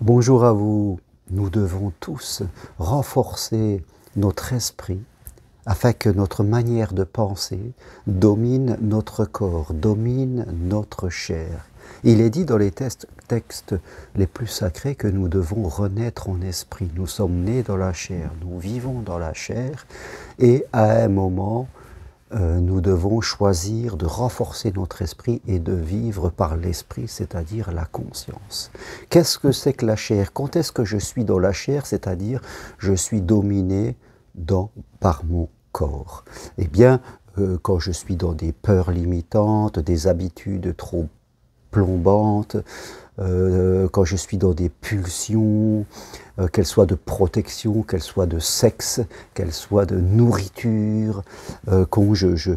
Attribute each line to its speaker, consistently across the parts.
Speaker 1: Bonjour à vous. Nous devons tous renforcer notre esprit afin que notre manière de penser domine notre corps, domine notre chair. Il est dit dans les textes les plus sacrés que nous devons renaître en esprit. Nous sommes nés dans la chair, nous vivons dans la chair et à un moment, nous devons choisir de renforcer notre esprit et de vivre par l'esprit, c'est-à-dire la conscience. Qu'est-ce que c'est que la chair? Quand est-ce que je suis dans la chair, c'est-à-dire je suis dominé par mon corps? Eh bien, quand je suis dans des peurs limitantes, des habitudes trop plombantes, quand je suis dans des pulsions, qu'elles soient de protection, qu'elles soient de sexe, qu'elles soient de nourriture, quand je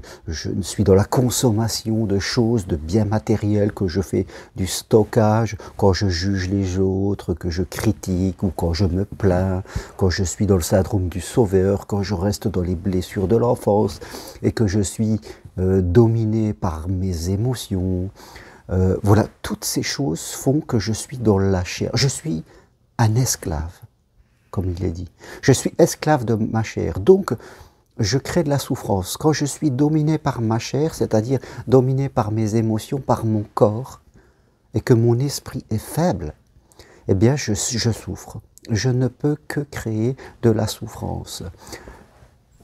Speaker 1: suis dans la consommation de choses, de biens matériels, que je fais du stockage, quand je juge les autres, que je critique ou quand je me plains, quand je suis dans le syndrome du sauveur, quand je reste dans les blessures de l'enfance et que je suis dominé par mes émotions. Voilà, toutes ces choses font que je suis dans la chair. Je suis un esclave, comme il est dit. Je suis esclave de ma chair. Donc, je crée de la souffrance. Quand je suis dominé par ma chair, c'est-à-dire dominé par mes émotions, par mon corps, et que mon esprit est faible, eh bien, je souffre. Je ne peux que créer de la souffrance.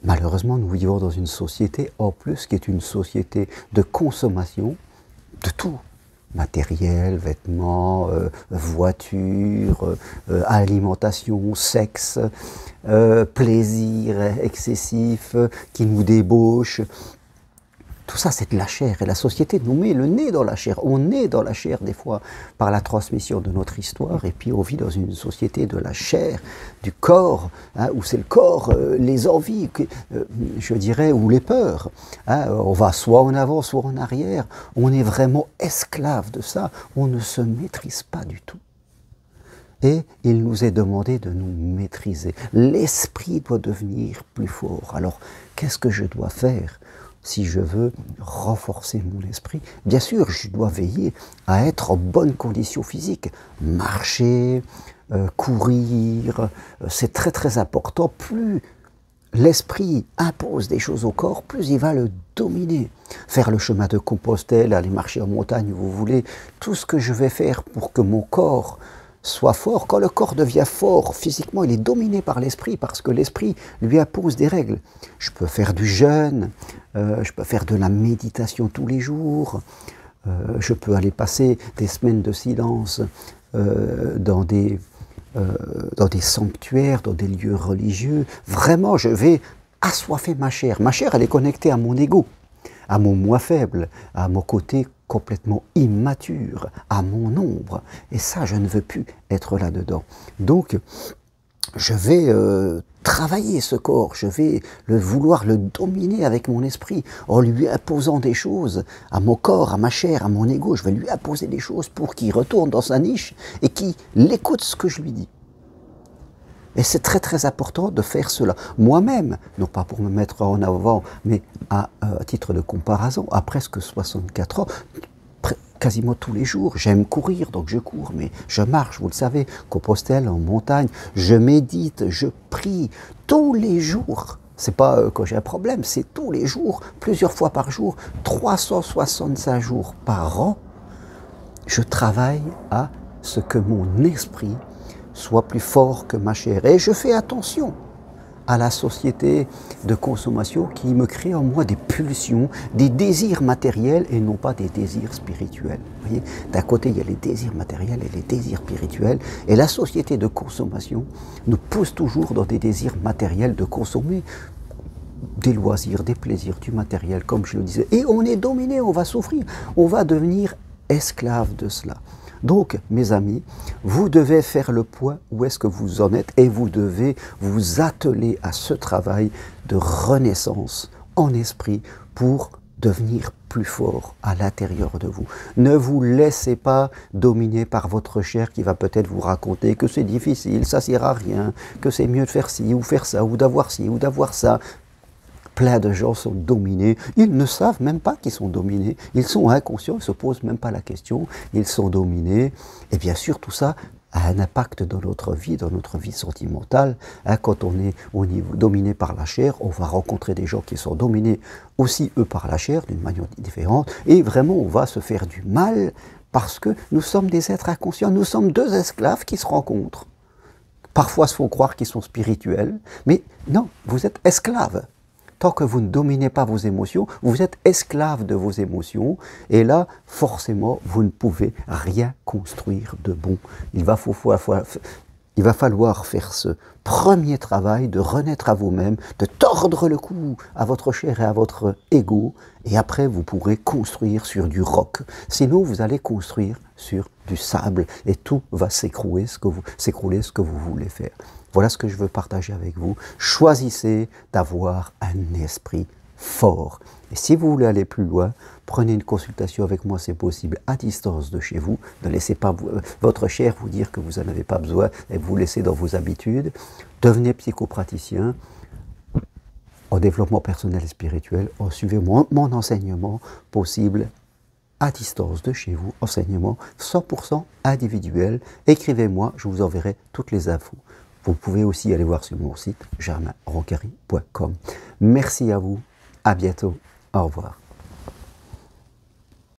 Speaker 1: Malheureusement, nous vivons dans une société, en plus, qui est une société de consommation de tout. Matériel, vêtements, voitures, alimentation, sexe, plaisir excessif qui nous débauche. Tout ça, c'est de la chair. Et la société nous met le nez dans la chair. On est dans la chair, des fois, par la transmission de notre histoire. Et puis, on vit dans une société de la chair, du corps, hein, où c'est le corps, les envies, je dirais, ou les peurs. Hein, on va soit en avant, soit en arrière. On est vraiment esclave de ça. On ne se maîtrise pas du tout. Et il nous est demandé de nous maîtriser. L'esprit doit devenir plus fort. Alors, qu'est-ce que je dois faire ? Si je veux renforcer mon esprit, bien sûr, je dois veiller à être en bonne condition physique. Marcher, courir, c'est très très important. Plus l'esprit impose des choses au corps, plus il va le dominer. Faire le chemin de Compostelle, aller marcher en montagne où vous voulez, tout ce que je vais faire pour que mon corps soit fort. Quand le corps devient fort physiquement, il est dominé par l'esprit parce que l'esprit lui impose des règles. Je peux faire du jeûne, je peux faire de la méditation tous les jours, je peux aller passer des semaines de silence dans des sanctuaires, dans des lieux religieux. Vraiment, je vais assoiffer ma chair. Ma chair, elle est connectée à mon ego, à mon moi faible, à mon côté complètement immature, à mon ombre. Et ça, je ne veux plus être là-dedans. Donc, je vais travailler ce corps, je vais vouloir le dominer avec mon esprit, en lui imposant des choses à mon corps, à ma chair, à mon ego. Je vais lui imposer des choses pour qu'il retourne dans sa niche et qu'il écoute ce que je lui dis. Et c'est très très important de faire cela. Moi-même, non pas pour me mettre en avant, mais à titre de comparaison, à presque 64 ans, quasiment tous les jours, j'aime courir, donc je cours, mais je marche, vous le savez, Compostelle, en montagne, je médite, je prie, tous les jours. C'est pas quand j'ai un problème, c'est tous les jours, plusieurs fois par jour, 365 jours par an, je travaille à ce que mon esprit soit plus fort que ma chair. Et je fais attention à la société de consommation qui me crée en moi des pulsions, des désirs matériels et non pas des désirs spirituels. Vous voyez, d'un côté, il y a les désirs matériels et les désirs spirituels. Et la société de consommation nous pousse toujours dans des désirs matériels de consommer des loisirs, des plaisirs, du matériel, comme je le disais. Et on est dominé, on va souffrir, on va devenir esclave de cela. Donc, mes amis, vous devez faire le point où est-ce que vous en êtes et vous devez vous atteler à ce travail de renaissance en esprit pour devenir plus fort à l'intérieur de vous. Ne vous laissez pas dominer par votre chair qui va peut-être vous raconter que c'est difficile, ça ne sert à rien, que c'est mieux de faire ci ou faire ça, ou d'avoir ci ou d'avoir ça. Plein de gens sont dominés, ils ne savent même pas qu'ils sont dominés, ils sont inconscients, ils ne se posent même pas la question, ils sont dominés. Et bien sûr, tout ça a un impact dans notre vie sentimentale. Hein, quand on est dominé par la chair, on va rencontrer des gens qui sont dominés aussi, eux, par la chair, d'une manière différente, et vraiment, on va se faire du mal, parce que nous sommes des êtres inconscients, nous sommes deux esclaves qui se rencontrent. Parfois, se font croire qu'ils sont spirituels, mais non, vous êtes esclaves. Tant que vous ne dominez pas vos émotions, vous êtes esclave de vos émotions, et là, forcément, vous ne pouvez rien construire de bon. Il va falloir faire ce premier travail de renaître à vous-même, de tordre le cou à votre chair et à votre ego, et après vous pourrez construire sur du roc. Sinon, vous allez construire sur du sable, et tout va s'écrouler ce que vous voulez faire. Voilà ce que je veux partager avec vous. Choisissez d'avoir un esprit fort. Et si vous voulez aller plus loin, prenez une consultation avec moi, c'est possible, à distance de chez vous. Ne laissez pas votre chair vous dire que vous n'en avez pas besoin et vous laissez dans vos habitudes. Devenez psychopraticien en développement personnel et spirituel. Suivez mon enseignement possible à distance de chez vous, enseignement 100% individuel. Écrivez-moi, je vous enverrai toutes les infos. Vous pouvez aussi aller voir sur mon site germainroncari.com. Merci à vous, à bientôt, au revoir.